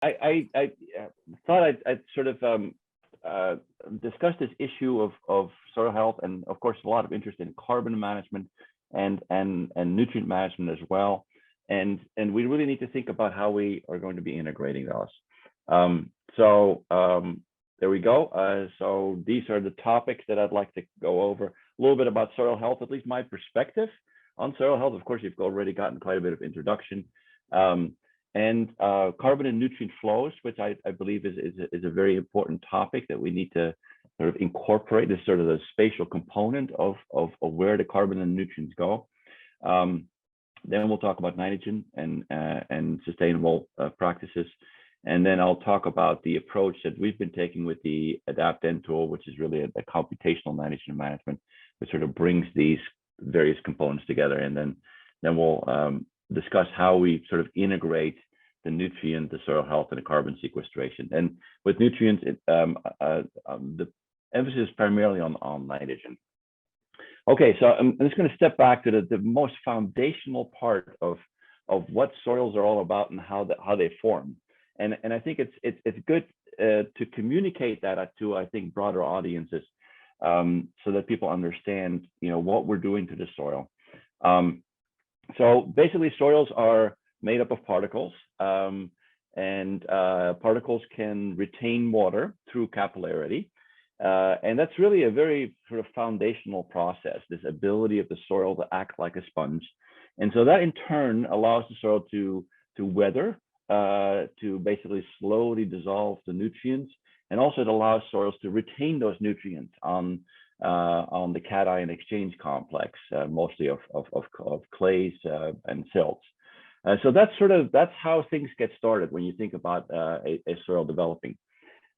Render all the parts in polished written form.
I thought I'd sort of uh, discuss this issue of soil health, and of course, a lot of interest in carbon management and nutrient management as well. And we really need to think about how we are going to be integrating those. So there we go. So these are the topics that I'd like to go over. A little bit about soil health, at least my perspective on soil health. Of course, you've already gotten quite a bit of introduction. Um, and carbon and nutrient flows, which I believe is a very important topic that we need to sort of incorporate, this sort of the spatial component of where the carbon and nutrients go. Um, then we'll talk about nitrogen and sustainable practices. And then I'll talk about the approach that we've been taking with the AdaptN tool, which is really a computational nitrogen management, which sort of brings these various components together. And then we'll discuss how we sort of integrate the nutrient, the soil health, and the carbon sequestration. And with nutrients, the emphasis is primarily on nitrogen. Okay, so I'm just going to step back to the most foundational part of what soils are all about and how they form. And I think it's good to communicate that to, I think, broader audiences, so that people understand, what we're doing to the soil. So basically, soils are made up of particles, and particles can retain water through capillarity. And that's really a very sort of foundational process, this ability of the soil to act like a sponge. And so that in turn allows the soil to weather, to basically slowly dissolve the nutrients. And also it allows soils to retain those nutrients on the cation exchange complex, mostly of clays and silts. So that's how things get started when you think about a soil developing.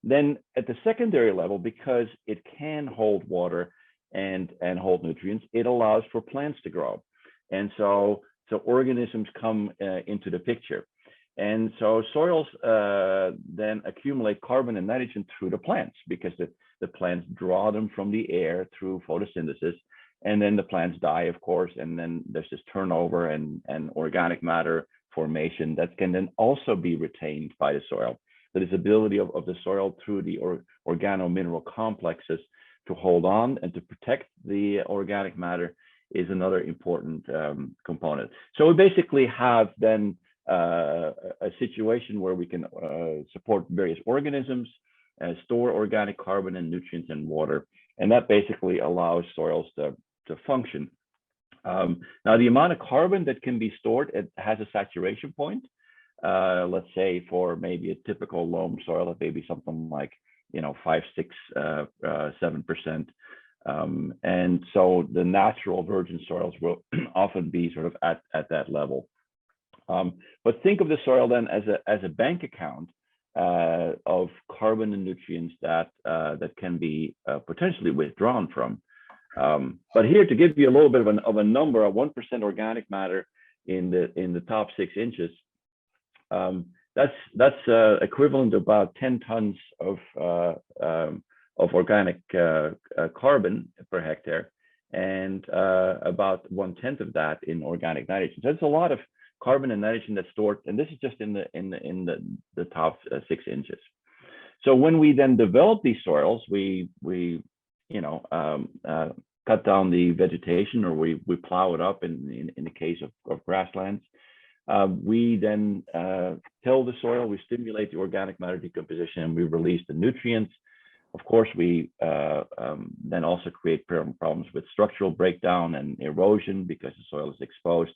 Then at the secondary level, because it can hold water and hold nutrients, it allows for plants to grow. And so organisms come into the picture. And so soils then accumulate carbon and nitrogen through the plants, because the plants draw them from the air through photosynthesis. And then the plants die, of course, and then there's this turnover and organic matter formation that can then also be retained by the soil. So this ability of the soil through the organo-mineral complexes to hold on and to protect the organic matter is another important component. So we basically have then a situation where we can support various organisms, store organic carbon and nutrients and water, and that basically allows soils to function. Now, the amount of carbon that can be stored, it has a saturation point. Let's say for maybe a typical loam soil, it may be something like 5, 6, 7%. And so the natural virgin soils will often be sort of at that level. But think of the soil then as a bank account of carbon and nutrients that can be potentially withdrawn from. But here, to give you a little bit of a number, 1% organic matter in the top 6 inches, that's equivalent to about 10 tons of organic carbon per hectare, and about 1/10 of that in organic nitrogen. So it's a lot of carbon and nitrogen that's stored, and this is just in the top 6 inches. So when we then develop these soils, we cut down the vegetation, or we plow it up in the case of grasslands. We then till the soil, we stimulate the organic matter decomposition, and we release the nutrients. Of course, we then also create problems with structural breakdown and erosion because the soil is exposed.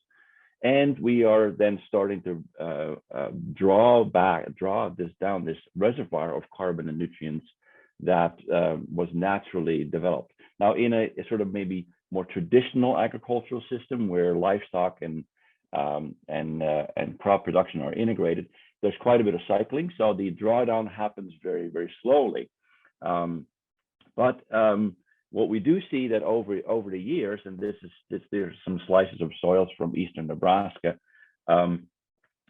And we are then starting to draw this reservoir of carbon and nutrients that was naturally developed. Now, in a sort of maybe more traditional agricultural system where livestock and crop production are integrated, there's quite a bit of cycling. So the drawdown happens very, very slowly. But what we do see that over the years, and there's some slices of soils from eastern Nebraska,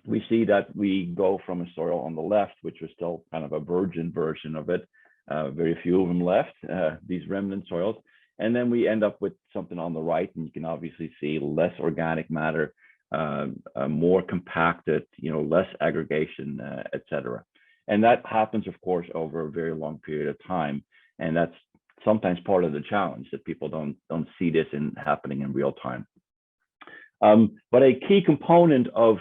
we see that we go from a soil on the left, which was still kind of a virgin version of it, very few of them left, these remnant soils, and then we end up with something on the right, and you can obviously see less organic matter, more compacted, less aggregation, et cetera. And that happens, of course, over a very long period of time. And that's sometimes part of the challenge, that people don't see this happening in real time. But a key component of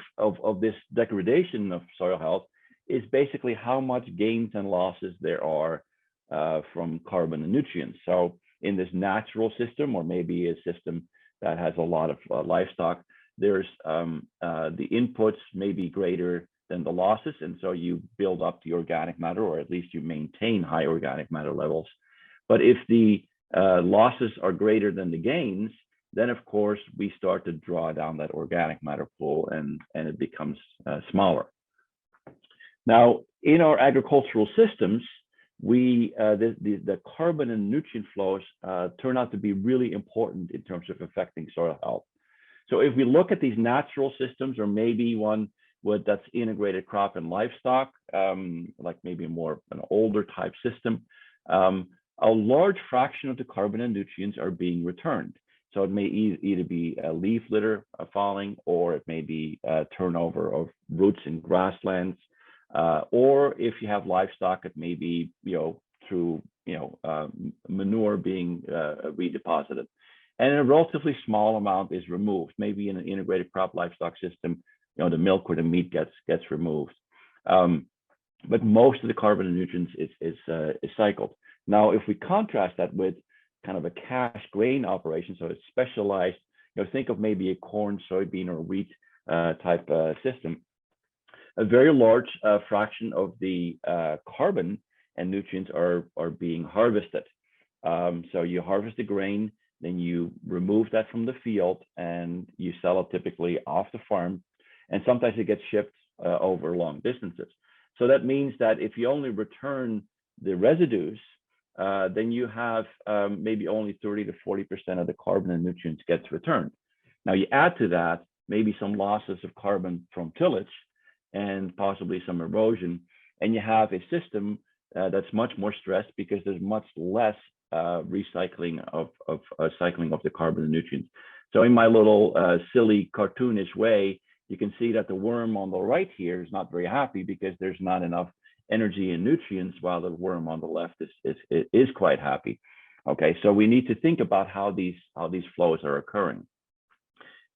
this degradation of soil health is basically how much gains and losses there are from carbon and nutrients. So in this natural system, or maybe a system that has a lot of livestock, there's the inputs may be greater than the losses, and so you build up the organic matter, or at least you maintain high organic matter levels. But if the losses are greater than the gains, then of course we start to draw down that organic matter pool, and it becomes smaller. Now, in our agricultural systems, the carbon and nutrient flows turn out to be really important in terms of affecting soil health. So if we look at these natural systems, or maybe one that's integrated crop and livestock, like maybe more an older type system, a large fraction of the carbon and nutrients are being returned. So it may either be a leaf litter falling, or it may be turnover of roots in grasslands, or if you have livestock, it may be through manure being redeposited. And a relatively small amount is removed. Maybe in an integrated crop livestock system, the milk or the meat gets removed. But most of the carbon and nutrients is cycled. Now, if we contrast that with kind of a cash grain operation, so it's specialized, think of maybe a corn, soybean, or wheat type system. A very large fraction of the carbon and nutrients are being harvested. So you harvest the grain, then you remove that from the field, and you sell it typically off the farm, and sometimes it gets shipped over long distances. So that means that if you only return the residues, then you have maybe only 30 to 40% of the carbon and nutrients gets returned. Now you add to that maybe some losses of carbon from tillage and possibly some erosion, and you have a system that's much more stressed, because there's much less recycling of cycling of the carbon and nutrients. So in my little silly cartoonish way, you can see that the worm on the right here is not very happy because there's not enough energy and nutrients, while the worm on the left is quite happy. Okay, so we need to think about how these flows are occurring.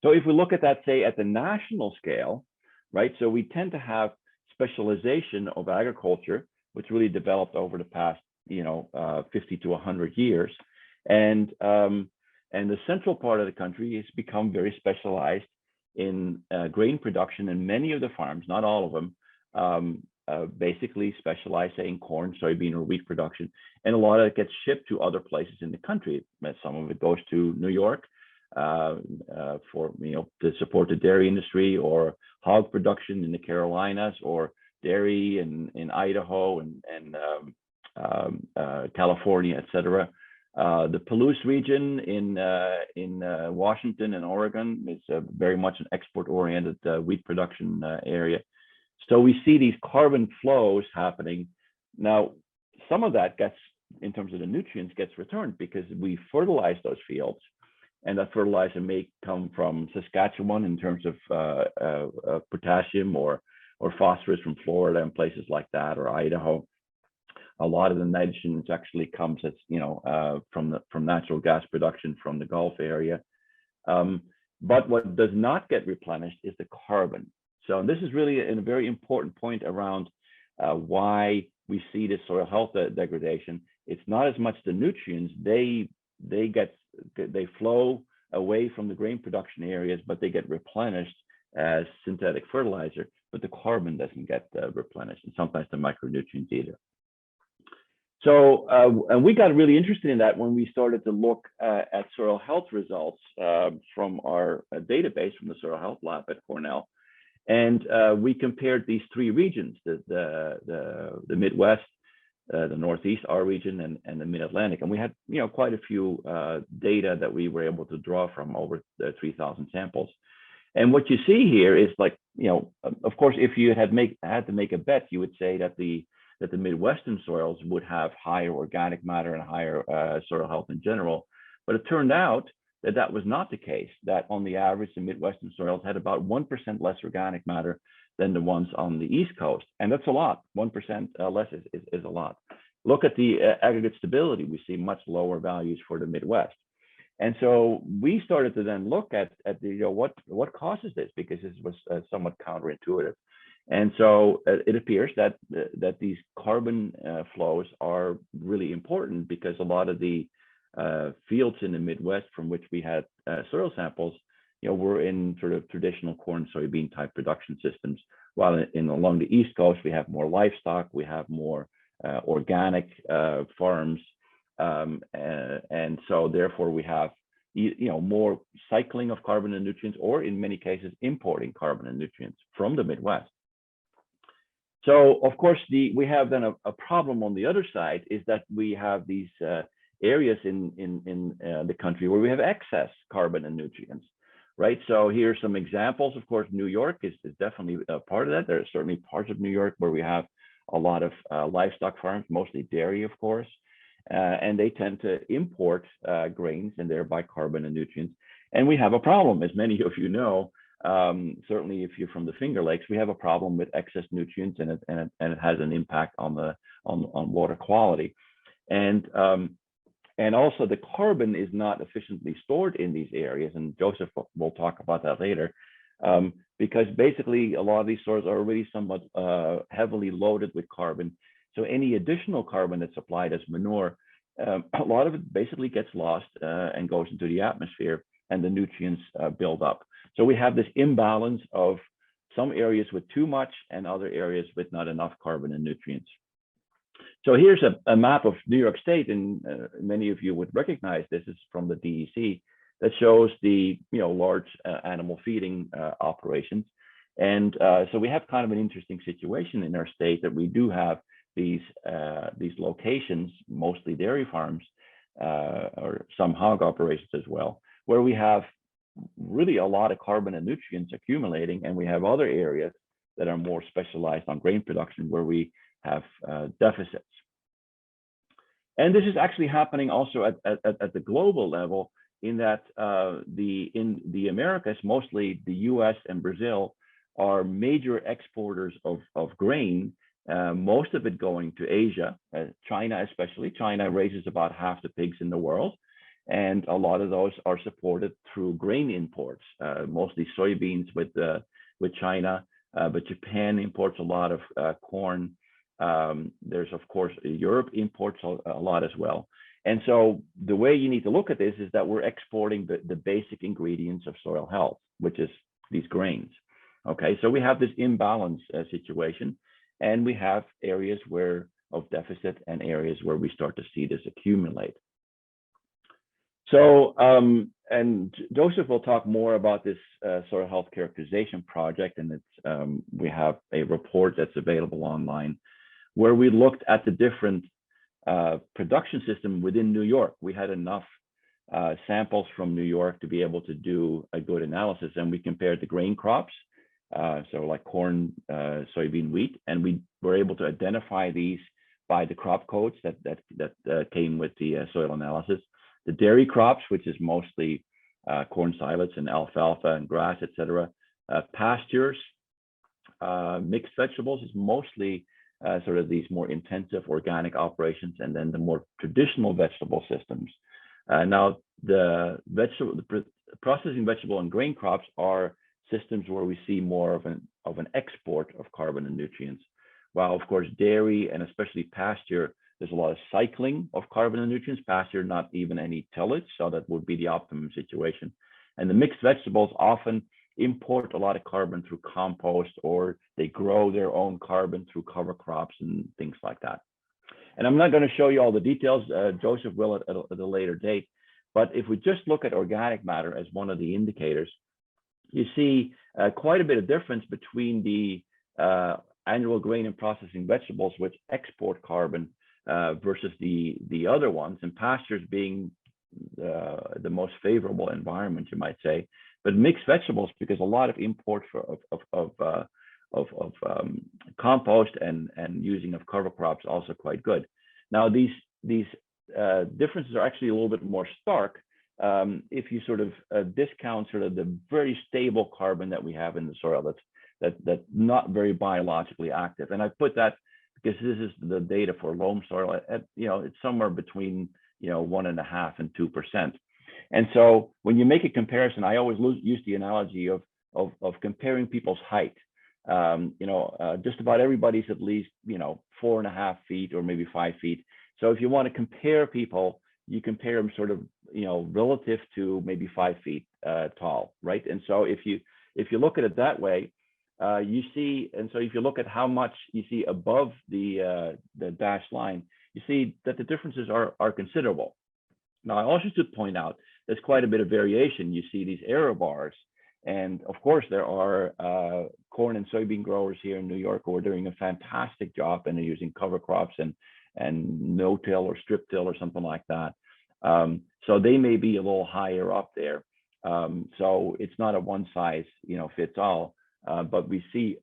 So if we look at that, say at the national scale, right? So we tend to have specialization of agriculture, which really developed over the past 50 to 100 years, and the central part of the country has become very specialized in grain production, and many of the farms, not all of them, basically specialize, say, in corn, soybean, or wheat production, and a lot of it gets shipped to other places in the country. Some of it goes to New York for to support the dairy industry, or hog production in the Carolinas, or dairy in Idaho and California, etc. The Palouse region in Washington and Oregon is very much an export-oriented wheat production area. So we see these carbon flows happening. Now, some of that gets, in terms of the nutrients, gets returned because we fertilize those fields, and that fertilizer may come from Saskatchewan in terms of potassium or phosphorus from Florida and places like that, or Idaho. A lot of the nitrogen actually comes as from natural gas production from the Gulf area. But what does not get replenished is the carbon. So this is really a very important point around why we see this soil health degradation. It's not as much the nutrients; they flow away from the grain production areas, but they get replenished as synthetic fertilizer. But the carbon doesn't get replenished, and sometimes the micronutrients either. So and we got really interested in that when we started to look at soil health results from our database from the Soil Health Lab at Cornell. And we compared these three regions, the Midwest, the Northeast, our region, and the Mid-Atlantic. And we had quite a few data that we were able to draw from over 3,000 samples. And what you see here is, like, of course, if you had to make a bet, you would say that the Midwestern soils would have higher organic matter and higher soil health in general. But it turned out that that was not the case, that on the average, the Midwestern soils had about 1% less organic matter than the ones on the East Coast. And that's a lot. 1% less is a lot. Look at the aggregate stability. We see much lower values for the Midwest. And so we started to then look at the, what causes this, because this was somewhat counterintuitive. And so it appears that these carbon flows are really important, because a lot of the fields in the Midwest from which we had soil samples, were in sort of traditional corn, soybean type production systems, while along the East Coast, we have more livestock, we have more organic farms. And so therefore we have, more cycling of carbon and nutrients, or in many cases, importing carbon and nutrients from the Midwest. So of course, we have then a problem on the other side, is that we have these areas in the country where we have excess carbon and nutrients, right? So here's some examples. Of course, New York is definitely a part of that. There are certainly parts of New York where we have a lot of livestock farms, mostly dairy, of course, and they tend to import grains and thereby carbon and nutrients. And we have a problem, as many of you know. Certainly, if you're from the Finger Lakes, we have a problem with excess nutrients, and it has an impact on water quality. And also the carbon is not efficiently stored in these areas, and Joseph will talk about that later, because basically a lot of these soils are already somewhat heavily loaded with carbon. So any additional carbon that's applied as manure, a lot of it basically gets lost and goes into the atmosphere, and the nutrients build up. So we have this imbalance of some areas with too much and other areas with not enough carbon and nutrients. So here's a map of New York State, and many of you would recognize this is from the DEC, that shows the large animal feeding operations. And so we have kind of an interesting situation in our state, that we do have these locations, mostly dairy farms, or some hog operations as well, where we have really a lot of carbon and nutrients accumulating, and we have other areas that are more specialized on grain production where we have deficits. And this is actually happening also at the global level, in that in the Americas, mostly the US and Brazil are major exporters of grain, most of it going to Asia, China especially. China raises about half the pigs in the world, and a lot of those are supported through grain imports, mostly soybeans with China, but Japan imports a lot of corn. There's, of course, Europe imports a lot as well. And so the way you need to look at this is that we're exporting the basic ingredients of soil health, which is these grains. Okay, so we have this imbalance situation, and we have areas of deficit and areas where we start to see this accumulate. So, and Joseph will talk more about this soil health characterization project, and it's we have a report that's available online, where we looked at the different production system within New York. We had enough samples from New York to be able to do a good analysis, and we compared the grain crops, so like corn, soybean, wheat, and we were able to identify these by the crop codes that came with the soil analysis. The dairy crops, which is mostly corn silage and alfalfa and grass, etc. Pastures, mixed vegetables is mostly sort of these more intensive organic operations, and then the more traditional vegetable systems. Now, the processing vegetable and grain crops are systems where we see more of an export of carbon and nutrients, while of course dairy and especially pasture, there's a lot of cycling of carbon and nutrients. Pasture, not even any tillage, so that would be the optimum situation. And the mixed vegetables often import a lot of carbon through compost, or they grow their own carbon through cover crops and things like that. And I'm not going to show you all the details. Joseph will at a later date. But if we just look at organic matter as one of the indicators, you see quite a bit of difference between the annual grain and processing vegetables, which export carbon, versus the other ones, and pastures being the most favorable environment, you might say. But mixed vegetables, because a lot of import of compost and using of cover crops also quite good. Now these differences are actually a little bit more stark if you sort of discount sort of the very stable carbon that we have in the soil, that's not very biologically active. And I put that because this is the data for loam soil at it's somewhere between 1.5% and 2%. And so when you make a comparison, I always use the analogy of comparing people's height. Just about everybody's at least 4.5 feet or maybe 5 feet. So if you want to compare people, you compare them sort of relative to maybe 5 feet tall, right? And so if you look at it that way, you see, and so if you look at how much you see above the dashed line, you see that the differences are considerable. Now, I also should point out there's quite a bit of variation. You see these error bars, and of course there are corn and soybean growers here in New York who are doing a fantastic job and are using cover crops and no-till or strip-till or something like that. So they may be a little higher up there. So it's not a one size fits all, but we see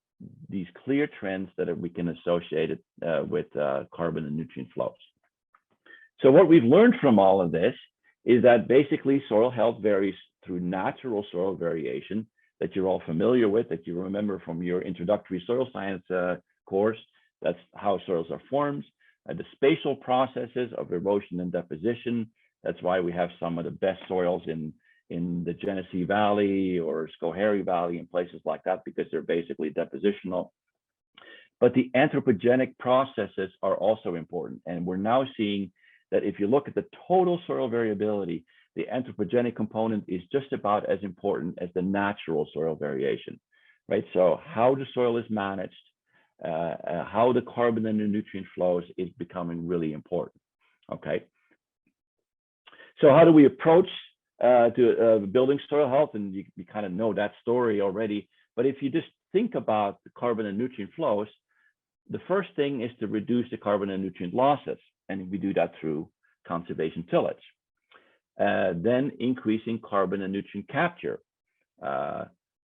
these clear trends that we can associate it with carbon and nutrient flows. So what we've learned from all of this is that basically soil health varies through natural soil variation that you're all familiar with, that you remember from your introductory soil science course. That's how soils are formed. The spatial processes of erosion and deposition. That's why we have some of the best soils in the Genesee Valley or Schoharie Valley and places like that, because they're basically depositional. But the anthropogenic processes are also important. And we're now seeing that if you look at the total soil variability, the anthropogenic component is just about as important as the natural soil variation, right? So how the soil is managed, how the carbon and the nutrient flows is becoming really important, okay? So how do we approach building soil health? And you kind of know that story already, but if you just think about the carbon and nutrient flows, the first thing is to reduce the carbon and nutrient losses. And we do that through conservation tillage. Then increasing carbon and nutrient capture,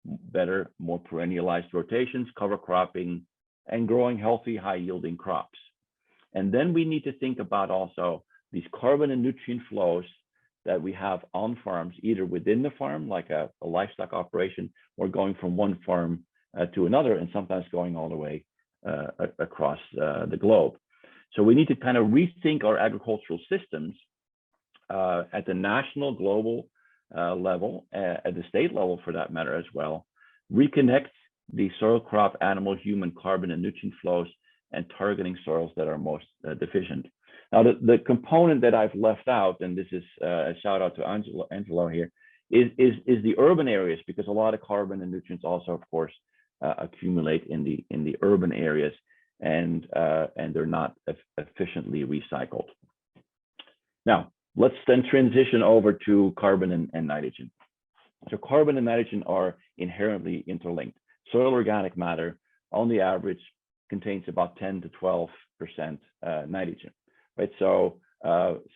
better, more perennialized rotations, cover cropping, and growing healthy, high-yielding crops. And then we need to think about also these carbon and nutrient flows that we have on farms, either within the farm, like a livestock operation, or going from one farm to another, and sometimes going all the way across the globe. So we need to kind of rethink our agricultural systems at the national, global level, at the state level for that matter as well, reconnect the soil, crop, animal, human carbon and nutrient flows, and targeting soils that are most deficient. Now, the component that I've left out, and this is a shout out to Angelo here, is the urban areas, because a lot of carbon and nutrients also, of course, accumulate in the urban areas, and they're not efficiently recycled. Now, let's then transition over to carbon and nitrogen. So carbon and nitrogen are inherently interlinked. Soil organic matter, on the average, contains about 10 to 12% nitrogen, right? So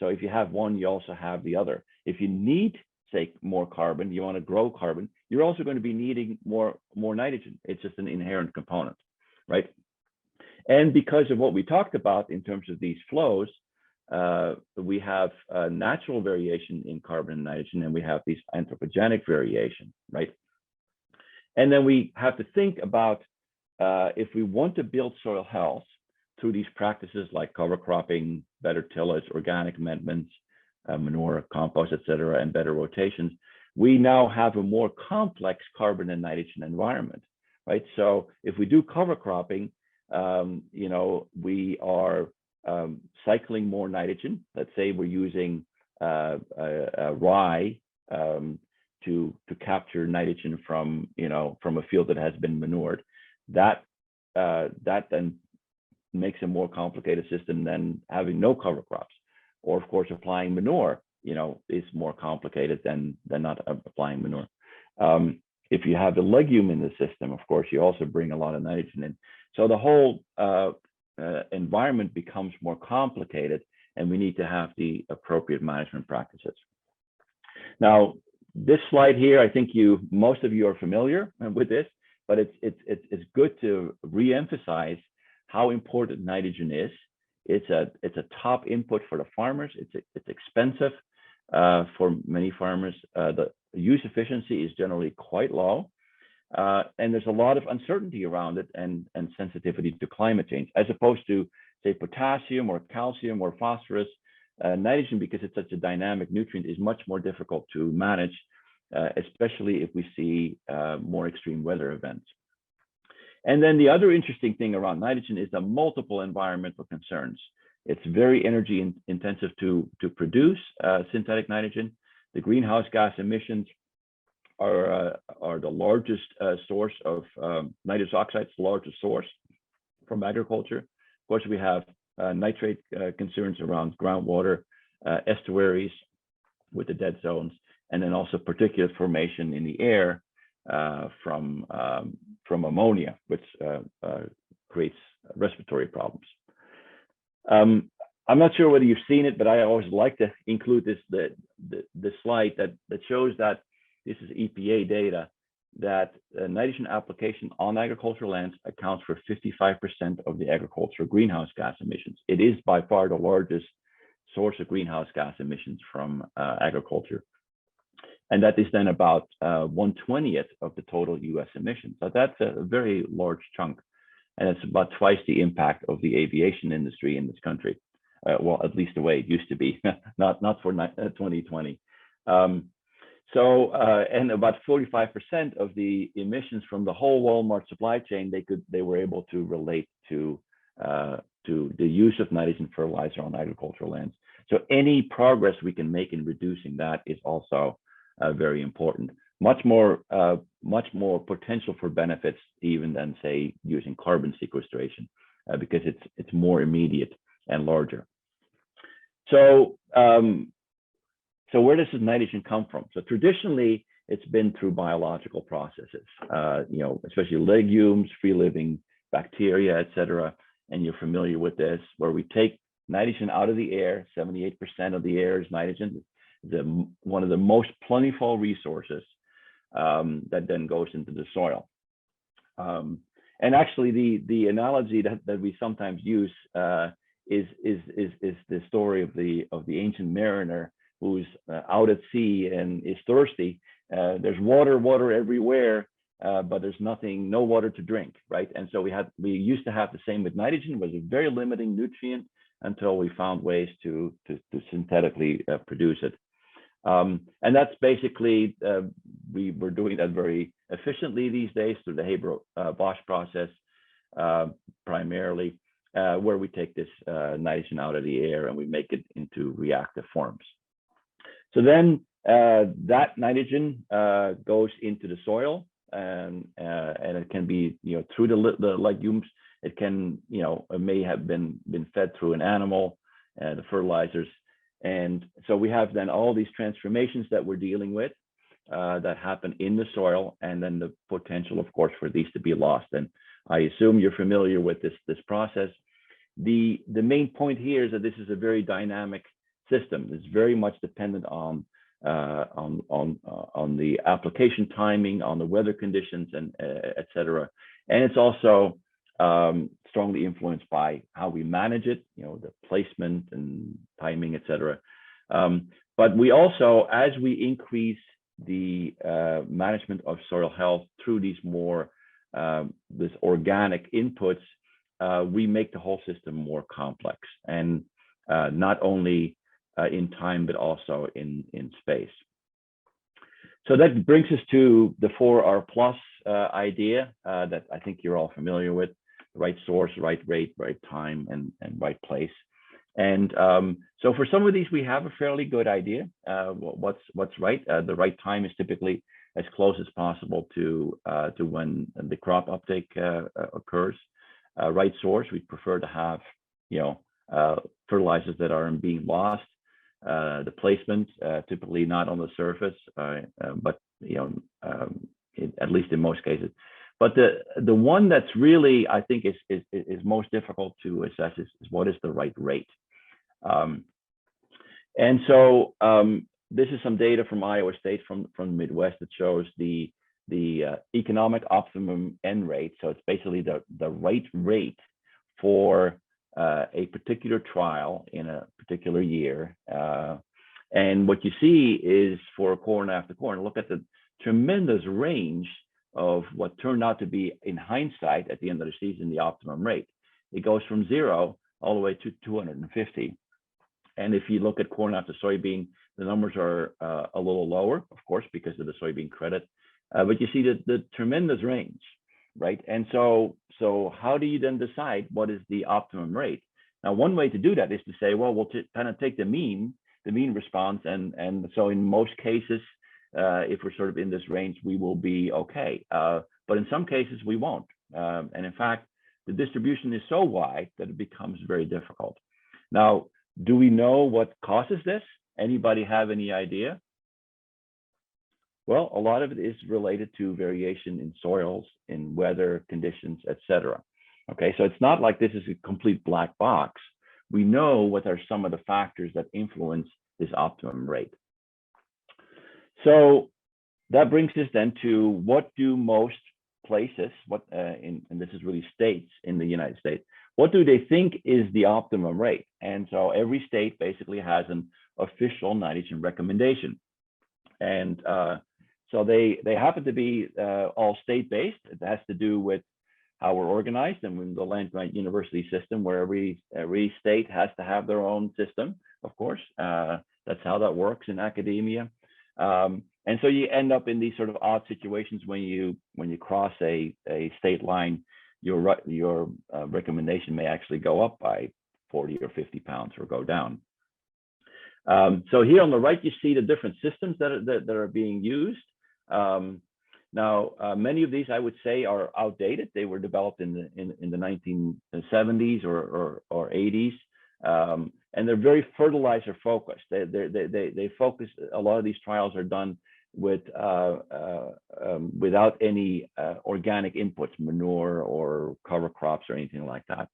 if you have one, you also have the other. If you need, say, more carbon, you want to grow carbon, you're also going to be needing more nitrogen. It's just an inherent component, right? And because of what we talked about in terms of these flows, we have natural variation in carbon and nitrogen, and we have these anthropogenic variation, right? And then we have to think about if we want to build soil health through these practices like cover cropping, better tillage, organic amendments, manure, compost, et cetera, and better rotations, we now have a more complex carbon and nitrogen environment, right? So if we do cover cropping, we are cycling more nitrogen. Let's say we're using rye to capture nitrogen from a field that has been manured. That then makes a more complicated system than having no cover crops. Or of course, applying manure, is more complicated than not applying manure. If you have the legume in the system, of course, you also bring a lot of nitrogen in. So the whole environment becomes more complicated, and we need to have the appropriate management practices. Now, this slide here, I think most of you are familiar with this, but it's good to re-emphasize how important nitrogen is. It's a top input for the farmers. It's expensive, for many farmers. The use efficiency is generally quite low, and there's a lot of uncertainty around it and sensitivity to climate change, as opposed to, say, potassium or calcium or phosphorus. Nitrogen, because it's such a dynamic nutrient, is much more difficult to manage, especially if we see more extreme weather events. And then the other interesting thing around nitrogen is the multiple environmental concerns. It's very energy intensive to produce synthetic nitrogen. The greenhouse gas emissions are the largest source of nitrous oxides, the largest source from agriculture. Of course, we have nitrate concerns around groundwater, estuaries with the dead zones, and then also particulate formation in the air from ammonia, which creates respiratory problems. I'm not sure whether you've seen it, but I always like to include this slide that shows that this is EPA data, that nitrogen application on agricultural lands accounts for 55% of the agricultural greenhouse gas emissions. It is by far the largest source of greenhouse gas emissions from agriculture. And that is then about 1/20th of the total US emissions. So that's a very large chunk. And it's about twice the impact of the aviation industry in this country. Well, at least the way it used to be, not for 2020. And about 45% of the emissions from the whole Walmart supply chain, they were able to relate to the use of nitrogen fertilizer on agricultural lands. So any progress we can make in reducing that is also very important. Much more potential for benefits even than, say, using carbon sequestration, because it's more immediate and larger. So where does this nitrogen come from? So traditionally, it's been through biological processes, especially legumes, free-living bacteria, et cetera. And you're familiar with this, where we take nitrogen out of the air. 78% of the air is nitrogen, one of the most plentiful resources that then goes into the soil. And actually, the analogy that we sometimes use is the story of the ancient mariner who's out at sea and is thirsty. There's water everywhere, but there's no water to drink, right? And so we used to have the same with nitrogen. It was a very limiting nutrient until we found ways to synthetically produce it. And that's basically, we were doing that very efficiently these days through the Haber-Bosch process, primarily, where we take this nitrogen out of the air and we make it into reactive forms. So then that nitrogen goes into the soil, and it can be, through the legumes. It can, it may have been fed through an animal, the fertilizers. And so we have then all these transformations that we're dealing with that happen in the soil, and then the potential, of course, for these to be lost. And I assume you're familiar with this process. The main point here is that this is a very dynamic system. It's very much dependent on the application timing, on the weather conditions, and et cetera. And it's also strongly influenced by how we manage it, the placement and timing, et cetera. But we also, as we increase the management of soil health through these more this organic inputs, we make the whole system more complex, and not only in time, but also in space. So that brings us to the 4R+ idea that I think you're all familiar with: right source, right rate, right time, and right place. And so for some of these, we have a fairly good idea what's right. The right time is typically as close as possible to when the crop uptake occurs. Right source, we prefer to have fertilizers that aren't being lost. The placement, typically not on the surface, but at least in most cases. But the one that's really, I think, is most difficult to assess is what is the right rate. And so this is some data from Iowa State, from the Midwest, that shows the economic optimum N rate. So it's basically the right rate for a particular trial in a particular year. And what you see is for corn after corn, look at the tremendous range of what turned out to be, in hindsight, at the end of the season, the optimum rate. It goes from 0 all the way to 250. And if you look at corn after soybean, the numbers are a little lower, of course, because of the soybean credit. But you see the tremendous range, right? And so how do you then decide what is the optimum rate? Now, one way to do that is to say, well, we'll kind of take the mean response, and so in most cases, if we're sort of in this range, we will be okay. But in some cases, we won't. And in fact, the distribution is so wide that it becomes very difficult. Now, do we know what causes this? Anybody have any idea? Well, a lot of it is related to variation in soils, in weather conditions, etc. Okay, so it's not like this is a complete black box. We know what are some of the factors that influence this optimum rate. So that brings us then to what do most places, and this is really states in the United States, what do they think is the optimum rate? And so every state basically has an official nitrogen recommendation. And so they happen to be all state-based. It has to do with how we're organized and with the land grant university system, where every state has to have their own system, of course. That's how that works in academia. And so you end up in these sort of odd situations when you cross a state line. Your recommendation may actually go up by 40 or 50 pounds or go down. So here on the right, you see the different systems that are being used. Now, many of these, I would say, are outdated. They were developed in the 1970s or 80s, and they're very fertilizer focused. They focus. A lot of these trials are done with without any organic inputs, manure or cover crops or anything like that.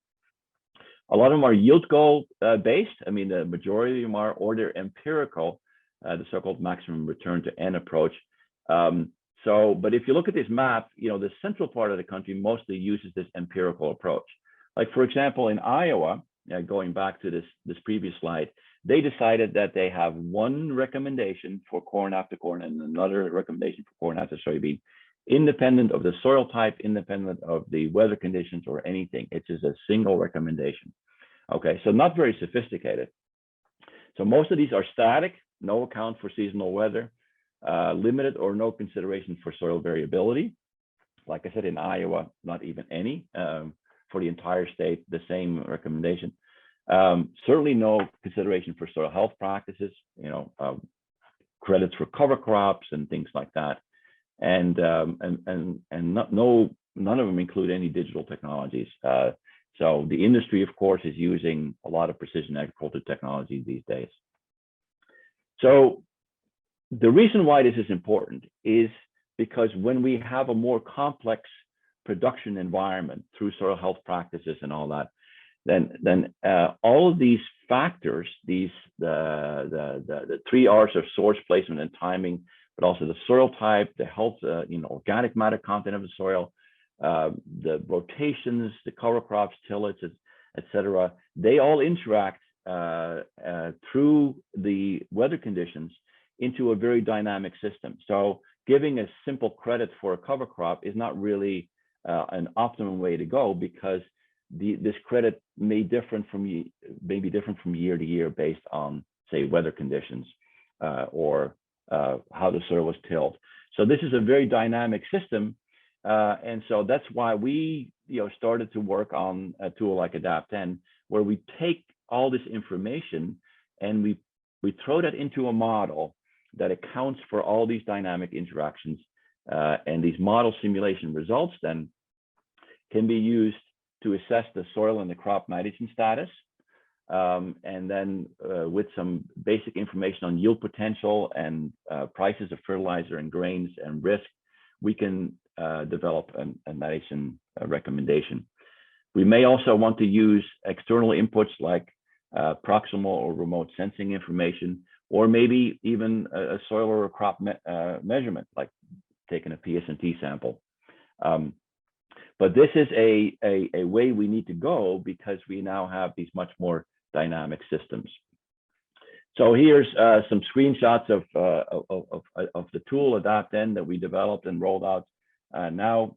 A lot of them are yield goal based. I mean, the majority of them are, or they're empirical, the so-called maximum return to N approach. But if you look at this map, the central part of the country mostly uses this empirical approach. Like, for example, in Iowa, going back to this previous slide, they decided that they have one recommendation for corn after corn and another recommendation for corn after soybean, independent of the soil type, independent of the weather conditions or anything. It's just a single recommendation. Okay, so not very sophisticated. So most of these are static, no account for seasonal weather, limited or no consideration for soil variability. Like I said, in Iowa, not even any. For the entire state, the same recommendation. Certainly no consideration for soil health practices, credits for cover crops and things like that. And none of them include any digital technologies. So the industry, of course, is using a lot of precision agriculture technology these days. So the reason why this is important is because when we have a more complex production environment through soil health practices and all that, then all of these factors, the 3 R's of source, placement, and timing, but also the soil type, the health, organic matter content of the soil, the rotations, the cover crops, tillage, etc. They all interact through the weather conditions into a very dynamic system. So giving a simple credit for a cover crop is not really an optimum way to go, because this credit may be different from year to year based on, say, weather conditions or how the soil was tilled. So this is a very dynamic system, and so that's why we started to work on a tool like Adapt-N, where we take all this information and we throw that into a model that accounts for all these dynamic interactions, and these model simulation results then can be used to assess the soil and the crop nitrogen status, and then with some basic information on yield potential and prices of fertilizer and grains and risk, we can develop a nitrogen recommendation. We may also want to use external inputs like proximal or remote sensing information, or maybe even a soil or a crop measurement, like taking a PSNT sample. But this is a way we need to go, because we now have these much more dynamic systems. So here's some screenshots of the tool AdaptN that we developed and rolled out now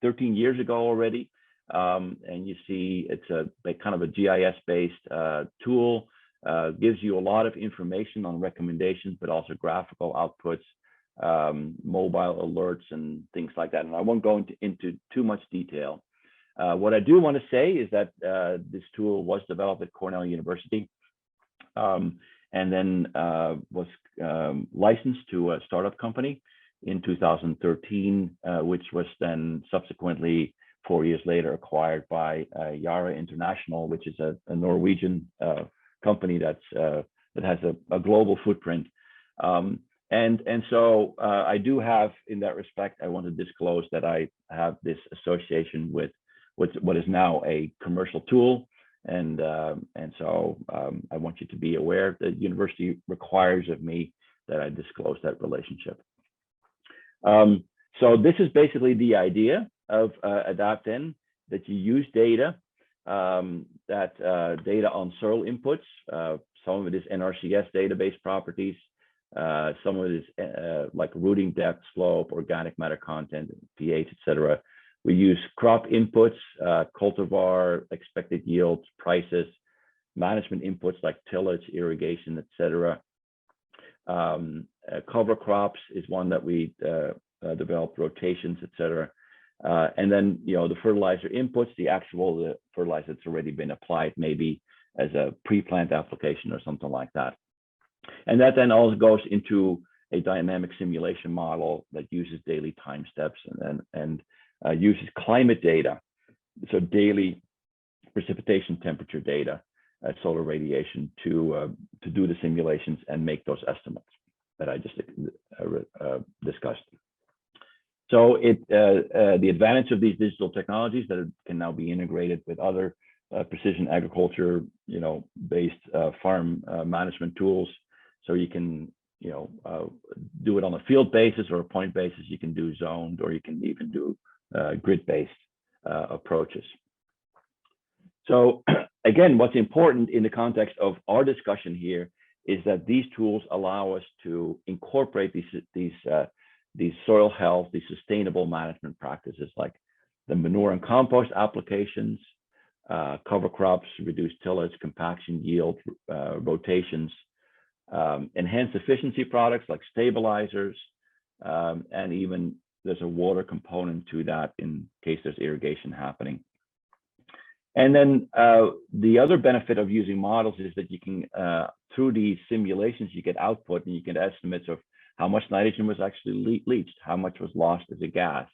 13 years ago already. And you see it's a kind of a GIS-based tool, gives you a lot of information on recommendations, but also graphical outputs, mobile alerts and things like that. And I won't go into too much detail. What I do want to say is that this tool was developed at Cornell University. And then was licensed to a startup company in 2013, which was then subsequently 4 years later acquired by Yara International, which is a Norwegian company that has a global footprint. And so I do have, in that respect, I want to disclose that I have this association with what is now a commercial tool. And so I want you to be aware that the university requires of me that I disclose that relationship. So this is basically the idea of AdaptN, that you use data, data on soil inputs. Some of it is NRCS database properties. Some of it is like rooting depth, slope, organic matter content, pH, etc. We use crop inputs, cultivar, expected yields, prices, management inputs like tillage, irrigation, etc. Cover crops is one that we developed, rotations, etc. And then, the fertilizer inputs, the fertilizer that's already been applied, maybe as a pre-plant application or something like that. And that then also goes into a dynamic simulation model that uses daily time steps and uses climate data, so daily precipitation temperature data, solar radiation to do the simulations and make those estimates that I just discussed. So the advantage of these digital technologies that can now be integrated with other precision agriculture, based farm management tools. So you can, do it on a field basis or a point basis. You can do zoned, or you can even do grid-based approaches. So again, what's important in the context of our discussion here is that these tools allow us to incorporate these soil health, these sustainable management practices like the manure and compost applications, cover crops, reduced tillage, compaction, yield, rotations, enhanced efficiency products like stabilizers, and even there's a water component to that in case there's irrigation happening. And then the other benefit of using models is that you can, through these simulations, you get output and you get estimates of how much nitrogen was actually leached, how much was lost as a gas,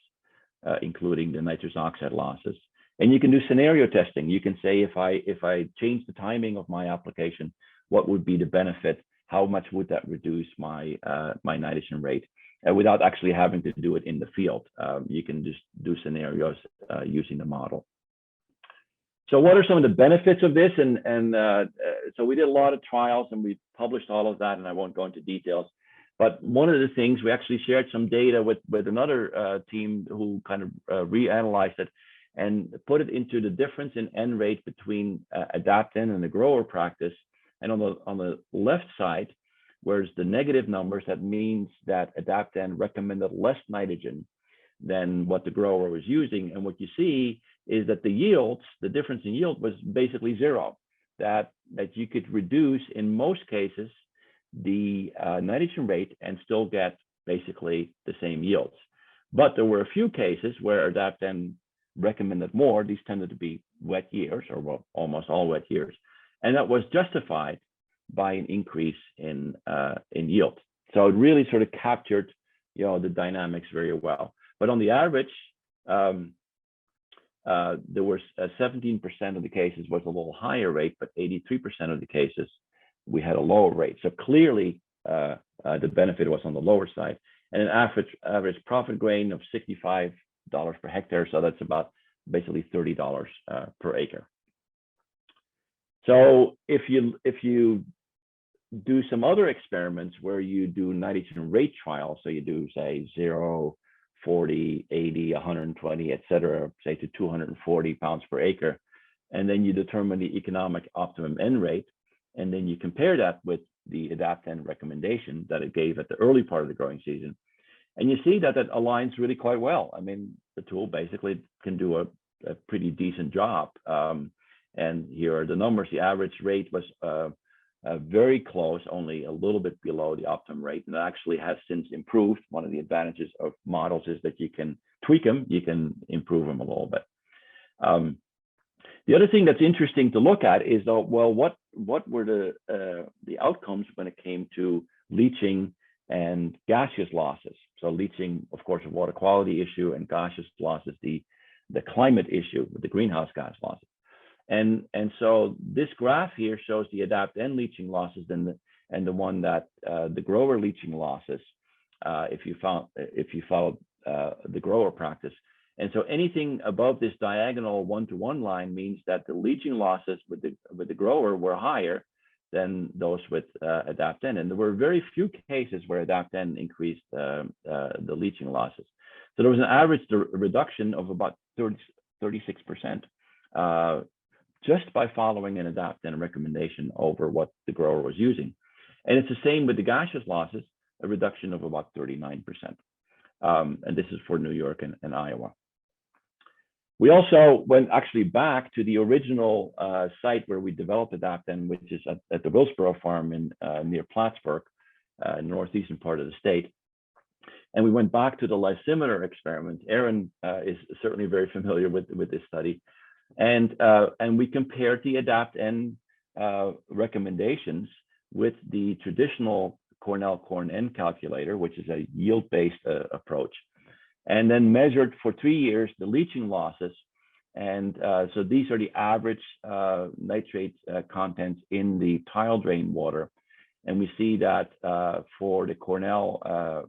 including the nitrous oxide losses. And you can do scenario testing. You can say, if I change the timing of my application, what would be the benefit? How much would that reduce my my nitrogen rate? Without actually having to do it in the field. You can just do scenarios using the model. So what are some of the benefits of this? And so we did a lot of trials and we published all of that, and I won't go into details. But one of the things, we actually shared some data with another team who kind of reanalyzed it and put it into the difference in N rate between AdaptN and the grower practice. And on the left side, whereas the negative numbers, that means that AdaptN recommended less nitrogen than what the grower was using. And what you see is that the yields, the difference in yield was basically zero, that you could reduce, in most cases, the nitrogen rate and still get basically the same yields. But there were a few cases where AdaptN recommended more. These tended to be wet years, or well, almost all wet years. And that was justified by an increase in yield. So it really sort of captured, the dynamics very well. But on the average, there was 17% of the cases was a little higher rate, but 83% of the cases we had a lower rate. So clearly, the benefit was on the lower side, and an average profit gain of $65 per hectare. So that's about basically $30 per acre. So if you do some other experiments where you do nitrogen rate trials, so you do say 0, 40, 80, 120, et cetera, say to 240 pounds per acre, and then you determine the economic optimum N rate, and then you compare that with the Adapten recommendation that it gave at the early part of the growing season. And you see that it aligns really quite well. I mean, the tool basically can do a pretty decent job. And here are the numbers. The average rate was very close, only a little bit below the optimum rate, and it actually has since improved. One of the advantages of models is that you can tweak them, you can improve them a little bit. The other thing that's interesting to look at is, well, what were the outcomes when it came to leaching and gaseous losses? So leaching, of course, a water quality issue, and gaseous losses, the climate issue with the greenhouse gas losses. And so this graph here shows the Adapten leaching losses and the one that the grower leaching losses, if you followed the grower practice. And so anything above this diagonal 1-to-1 line means that the leaching losses with the grower were higher than those with Adapten. And there were very few cases where Adapten increased the leaching losses. So there was an average reduction of about 36%. Just by following an Adapten recommendation over what the grower was using. And it's the same with the gaseous losses, a reduction of about 39%. And this is for New York and Iowa. We also went actually back to the original site where we developed Adapten, which is at the Willsboro farm in near Plattsburgh, northeastern part of the state. And we went back to the lysimeter experiment. Aaron is certainly very familiar with this study. And we compared the Adapten recommendations with the traditional Cornell Corn N calculator, which is a yield-based approach, and then measured for 3 years the leaching losses. And so these are the average nitrate contents in the tile drain water. And we see that for the Cornell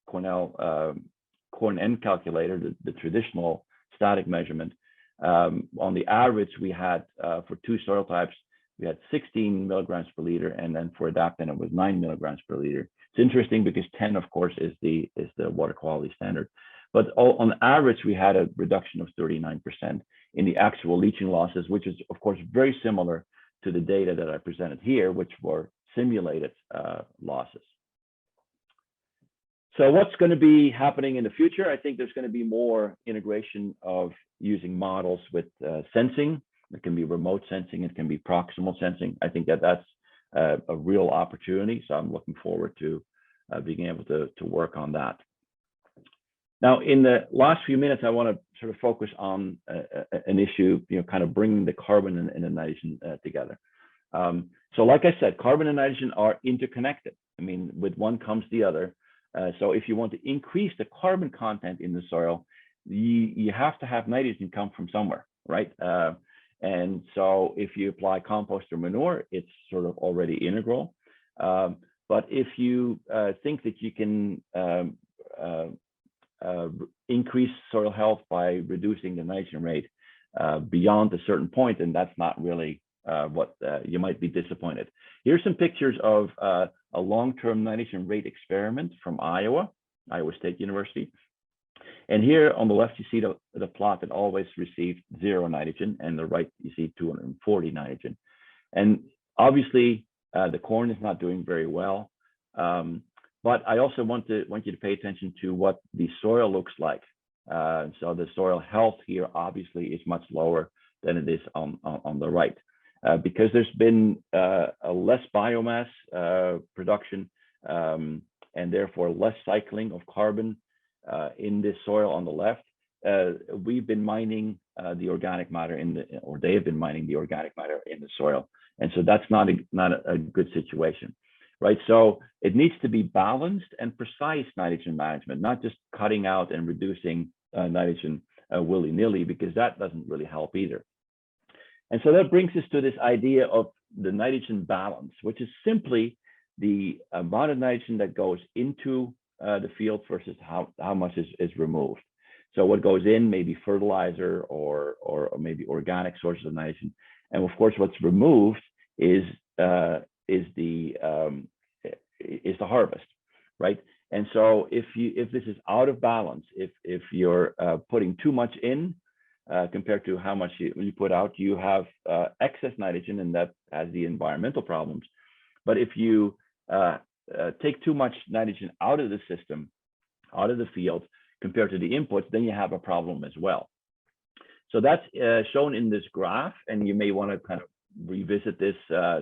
Corn N calculator, the traditional static measurement, on the average, we had for 2 soil types, we had 16 milligrams per liter, and then for Adapten it was 9 milligrams per liter. It's interesting because 10, of course, is the water quality standard. But on average, we had a reduction of 39% in the actual leaching losses, which is, of course, very similar to the data that I presented here, which were simulated losses. So what's going to be happening in the future? I think there's going to be more integration of using models with sensing. It can be remote sensing, it can be proximal sensing. I think that that's a real opportunity. So I'm looking forward to being able to work on that. Now, in the last few minutes, I want to sort of focus on an issue, kind of bringing the carbon and the nitrogen together. So like I said, carbon and nitrogen are interconnected. I mean, with one comes the other. So if you want to increase the carbon content in the soil, you have to have nitrogen come from somewhere, right? And so if you apply compost or manure, it's sort of already integral. But if you think that you can increase soil health by reducing the nitrogen rate beyond a certain point, and that's not really what you might be disappointed. Here's some pictures of a long-term nitrogen rate experiment from Iowa State University. And here on the left, you see the plot that always received 0 nitrogen, and the right, you see 240 nitrogen. And obviously, the corn is not doing very well. But I also want you to pay attention to what the soil looks like. So the soil health here obviously is much lower than it is on the right, because there's been a less biomass production and therefore less cycling of carbon in this soil on the left. We've been mining the organic matter or they have been mining the organic matter in the soil, and so that's not a good situation. Right, so it needs to be balanced and precise nitrogen management, not just cutting out and reducing nitrogen willy-nilly, because that doesn't really help either. And so that brings us to this idea of the nitrogen balance, which is simply the amount of nitrogen that goes into the field versus how much is removed. So what goes in may be fertilizer or maybe organic sources of nitrogen, and of course what's removed is the harvest, right? And so if this is out of balance, if you're putting too much in compared to how much you put out, you have excess nitrogen, and that has the environmental problems. But if you take too much nitrogen out of the system, out of the field, compared to the inputs, then you have a problem as well. So that's shown in this graph, and you may want to kind of revisit this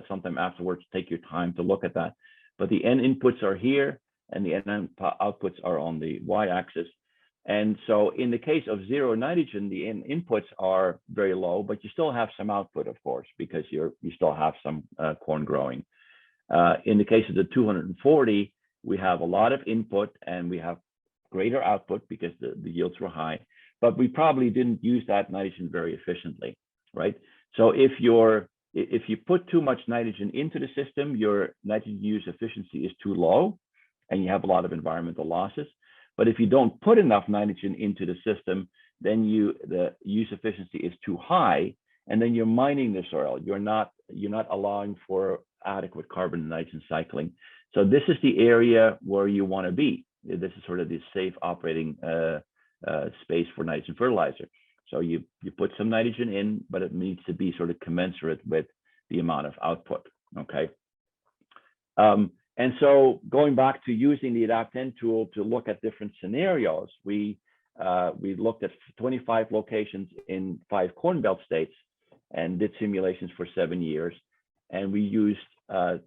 sometime afterwards. Take your time to look at that. But the N inputs are here, and the N outputs are on the y-axis. And so in the case of zero nitrogen, the N inputs are very low, but you still have some output, of course, because you still have some corn growing. In the case of the 240, we have a lot of input and we have greater output because the yields were high, but we probably didn't use that nitrogen very efficiently, right? So if you put too much nitrogen into the system, your nitrogen use efficiency is too low and you have a lot of environmental losses. But if you don't put enough nitrogen into the system, then the use efficiency is too high, and then you're mining the soil. You're not allowing for adequate carbon and nitrogen cycling. So this is the area where you want to be. This is sort of the safe operating space for nitrogen fertilizer. So you put some nitrogen in, but it needs to be sort of commensurate with the amount of output. Okay. And so going back to using the AdaptN tool to look at different scenarios, we looked at 25 locations in 5 Corn Belt states and did simulations for 7 years. And we used 5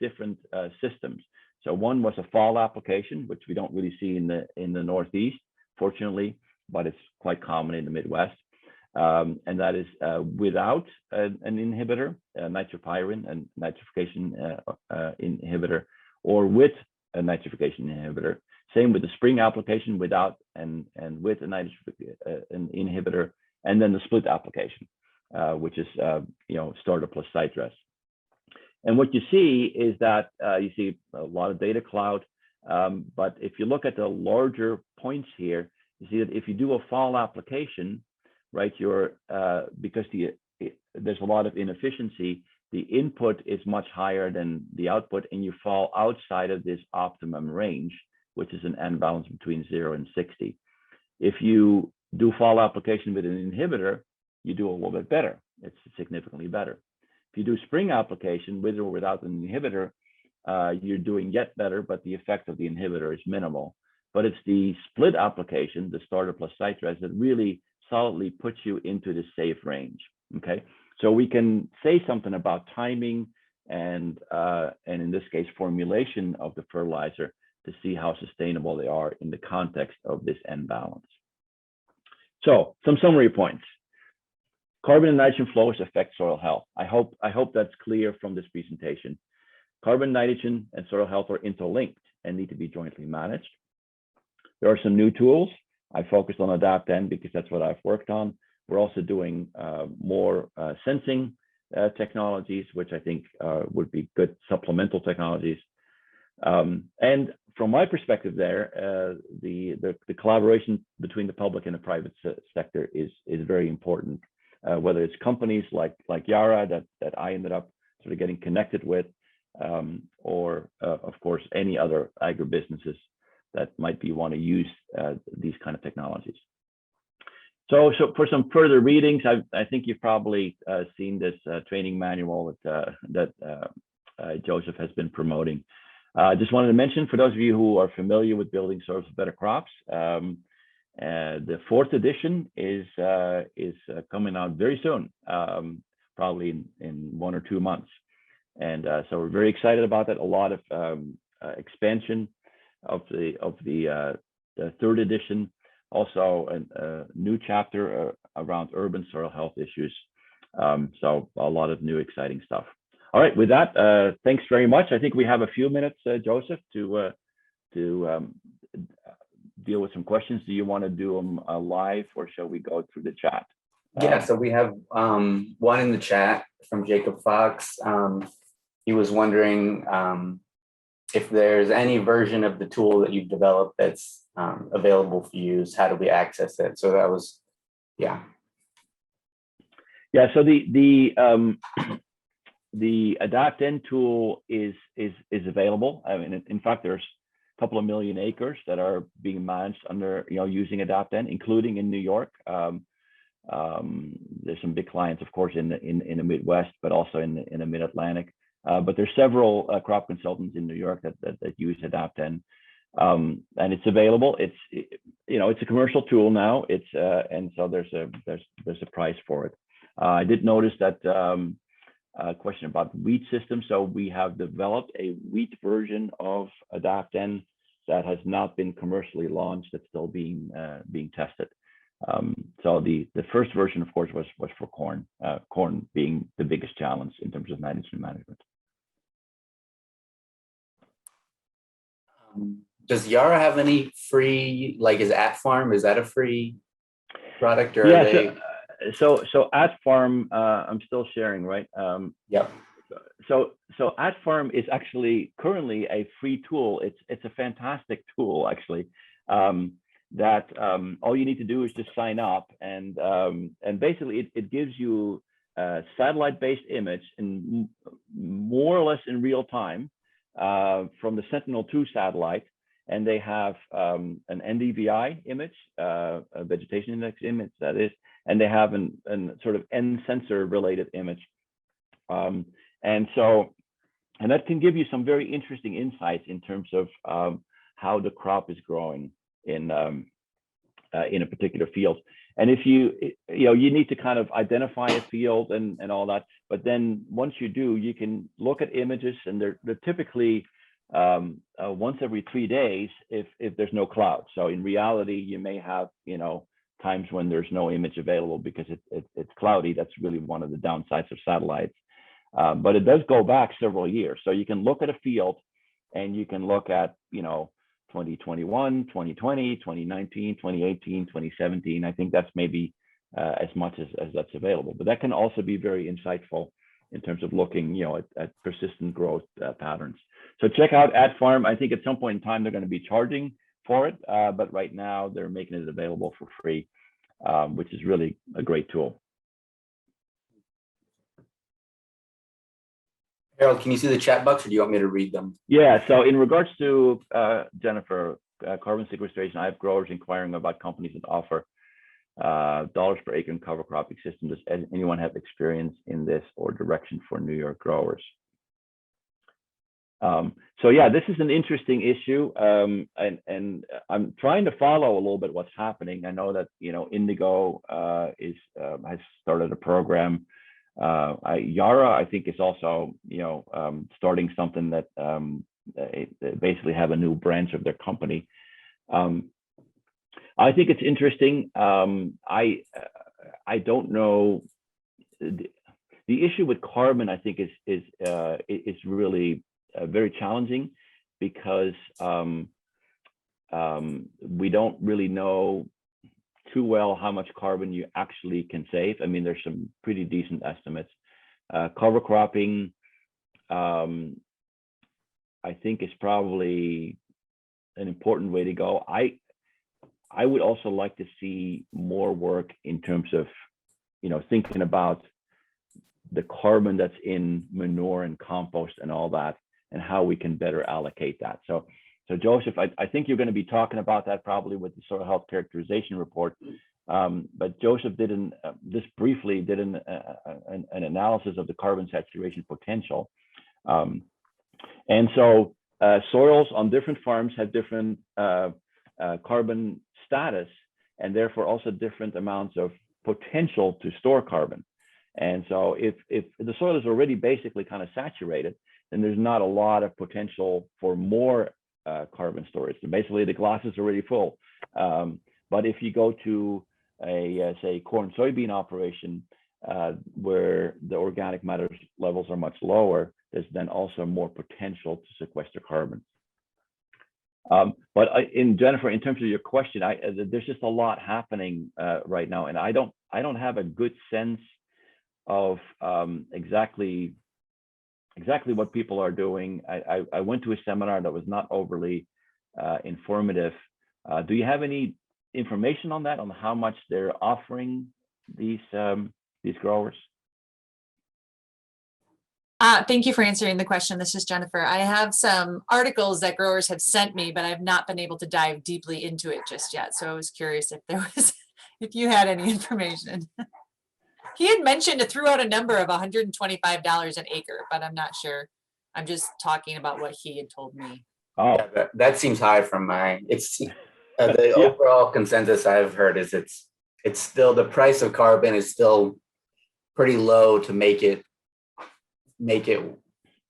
different systems. So one was a fall application, which we don't really see in the Northeast, fortunately, but it's quite common in the Midwest. And that is without an inhibitor, nitropyrin and nitrification inhibitor, or with a nitrification inhibitor. Same with the spring application, without and with an inhibitor, and then the split application, which is starter plus citrus. And what you see is that you see a lot of data cloud, but if you look at the larger points here, you see that if you do a fall application, right, because there's a lot of inefficiency, the input is much higher than the output, and you fall outside of this optimum range, which is an N balance between 0 and 60. If you do fall application with an inhibitor, you do a little bit better. It's significantly better. If you do spring application with or without an inhibitor, you're doing yet better, but the effect of the inhibitor is minimal. But it's the split application, the starter plus citrus, that really solidly puts you into the safe range. Okay, so we can say something about timing and in this case formulation of the fertilizer to see how sustainable they are in the context of this N balance. So some summary points. Carbon and nitrogen flows affect soil health. I hope that's clear from this presentation. Carbon, nitrogen, and soil health are interlinked and need to be jointly managed. There are some new tools. I focused on AdaptN because that's what I've worked on. We're also doing more sensing technologies, which I think would be good supplemental technologies. And from my perspective there, the collaboration between the public and the private sector is very important, whether it's companies like Yara that I ended up sort of getting connected with, or of course, any other agribusinesses that might want to use these kind of technologies. So for some further readings, I think you've probably seen this training manual that Joseph has been promoting. I just wanted to mention, for those of you who are familiar with building soils for better crops, the 4th edition is coming out very soon, probably in 1 or 2 months. And so we're very excited about that. A lot of expansion of the 3rd edition, also a new chapter around urban soil health issues. So a lot of new exciting stuff. All right, with that, thanks very much. I think we have a few minutes, Joseph, to deal with some questions. Do you want to do them live, or shall we go through the chat? Yeah, so we have one in the chat from Jacob Fox. He was wondering if there's any version of the tool that you've developed that's available for use. How do we access it? So that was, yeah. Yeah, so the AdaptN tool is available. I mean, in fact, there's a couple of million acres that are being managed under, using AdaptN, including in New York. There's some big clients, of course, in the Midwest, but also in the Mid-Atlantic. But there's several crop consultants in New York that use Adapten, and it's available. It's a commercial tool now. And so there's a price for it. I did notice that question about wheat system. So we have developed a wheat version of Adapten that has not been commercially launched. That's still being tested. So the first version, of course, was for corn. Corn being the biggest challenge in terms of nitrogen management. Does Yara have any free, like is AtFarm, is that a free product or Yeah, are they? So AtFarm, I'm still sharing, right? Yep. So AtFarm is actually currently a free tool. It's a fantastic tool, actually. That all you need to do is just sign up, and basically it gives you a satellite-based image in more or less in real time from the Sentinel-2 satellite, and they have an NDVI image, a vegetation index image, that is, and they have an sort of N sensor related image, and that can give you some very interesting insights in terms of how the crop is growing in a particular field. And if you need to kind of identify a field and all that, but then once you do, you can look at images, and they're typically once every 3 days if there's no cloud. So in reality, you may have times when there's no image available because it's cloudy. That's really one of the downsides of satellites. But it does go back several years. So you can look at a field, and you can look at 2021, 2020, 2019, 2018, 2017. I think that's maybe as much as that's available. But that can also be very insightful in terms of looking, at persistent growth patterns. So check out AtFarm. I think at some point in time they're going to be charging for it, but right now they're making it available for free, which is really a great tool. Harold, can you see the chat box, or do you want me to read them? Yeah, so in regards to Jennifer, carbon sequestration, I have growers inquiring about companies that offer dollars per acre in cover cropping system. Does anyone have experience in this or direction for New York growers? So yeah, this is an interesting issue, and I'm trying to follow a little bit what's happening. I know that Indigo has started a program. Yara, I think, is also starting something that basically have a new branch of their company. I think it's interesting. I don't know. The issue with carbon, I think, is really very challenging because we don't really know too well how much carbon you actually can save. I mean, there's some pretty decent estimates. Cover cropping, I think, is probably an important way to go. I would also like to see more work in terms of, thinking about the carbon that's in manure and compost and all that, and how we can better allocate that. So Joseph, I think you're going to be talking about that probably with the soil health characterization report. But Joseph just briefly did an analysis of the carbon saturation potential. And so soils on different farms have different carbon status, and therefore also different amounts of potential to store carbon. And so if the soil is already basically kind of saturated, then there's not a lot of potential for more carbon storage. So basically the glass is already full. But if you go to a say corn soybean operation where the organic matter levels are much lower, there's then also more potential to sequester carbon. But Jennifer, in terms of your question, there's just a lot happening right now, and I don't have a good sense of exactly what people are doing. I went to a seminar that was not overly informative. Do you have any information on that, on how much they're offering these growers? Thank you for answering the question. This is Jennifer. I have some articles that growers have sent me, but I've not been able to dive deeply into it just yet. So I was curious if there was if you had any information. He had mentioned it threw out a number of $125 an acre, but I'm not sure. I'm just talking about what he had told me. Oh, Yeah, that seems high from my, it's, the Yeah. overall consensus I've heard is it's still, the price of carbon is still pretty low to make it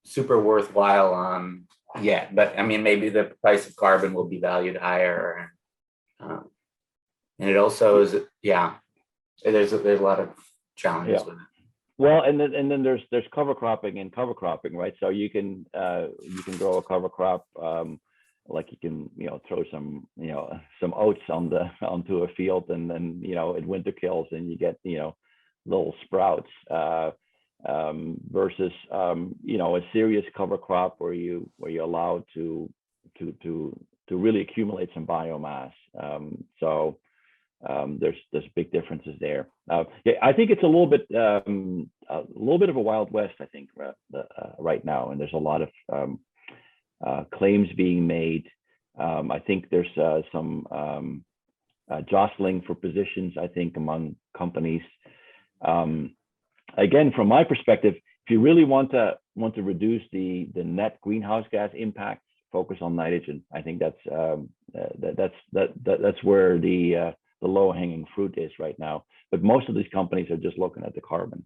super worthwhile on yet. But I mean, maybe the price of carbon will be valued higher. And it also is, yeah, there's a lot of challenges with it. well, and then there's cover cropping and cover cropping, right? So you can grow a cover crop, like you can, throw some, some oats onto a field, and then, it winter kills and you get, little sprouts, versus, a serious cover crop where you're allowed to really accumulate some biomass. So there's big differences there. Yeah, I think it's a little bit of a Wild West, I think, right now, and there's a lot of claims being made. I think there's some jostling for positions, I think, among companies. Again, from my perspective, if you really want to reduce the net greenhouse gas impacts, focus on nitrogen. I think that's where the low hanging fruit is right now. But most of these companies are just looking at the carbon.